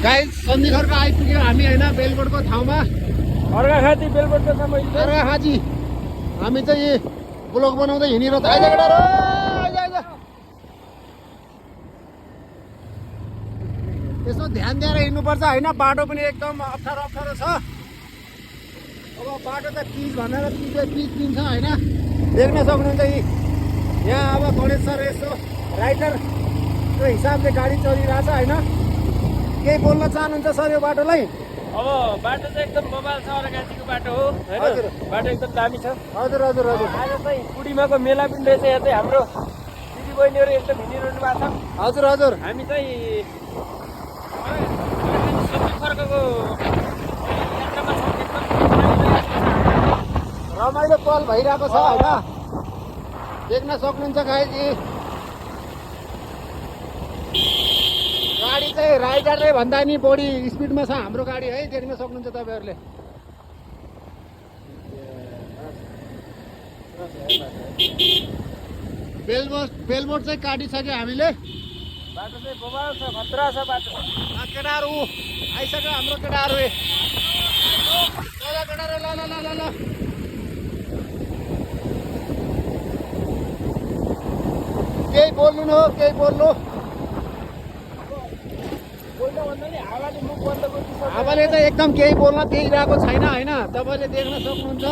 Guys Sandhikharka आइपुग्यो हामी होइन बेलबोटको ठाउँमा अर्घाखाँची बेलबोटको छ मैले अर्घाखाँची हामी चाहिँ ब्लग बनाउँदै हिँडिरह आइज केटा र आइज आइज यसो ध्यान दिएर हिँड्नुपर्छ होइन बाटो पनि एकदम अप्ठ्यारो अप्ठ्यारो छ अब बाटो त पिच भनेर पिच दिन्छ होइन देख्न सक्नुहुन्छ यहाँ अब गणेश सर यसो राइटरको हिसाबले गाडी चलिरहेछ होइन केही बोल्न चाहनुहुन्छ सर यो बाटोलाई अब बाटो चाहिँ एकदम बबाल छ अर्घाखाँचीको बाटो हो हजुर। होइन बाटो एकदम दामी छ हजुर हजुर हजुर आज चाहिँ पूर्णिमाको मेला पनि रहेछ यहाँ चाहिँ हाम्रो दिदी बहिनीहरू एकदम हिँडिरहनु भएको छ हजुर हजुर हामी चाहिँ सन्धिखर्कको यात्रामा छौँ एकदम रमाइलो पल भइरहेको छ होइन देख्न सक्नुहुन्छ गाइजी गाडी चाहिँ राइडरले भन्दा नि बढी स्पिडमा छ हाम्रो गाडी है देख्न सक्नुहुन्छ तपाईँहरूले बेलबोट चाहिँ काटिसक्यो हामीले बाटो चाहिँ बबाल छ खतरा छ बाटो केटाहरू आइसक्यो हाम्रो केटाहरू ल केटाहरू ल ल ल ल ल केही बोल्नु न हो केही बोल्नु भन्दा नि हावाले मुख बन्द गरिदिन्छ हावाले त एकदम केही बोल्न दिइरहेको छैन होइन तपाईँले देख्न सक्नुहुन्छ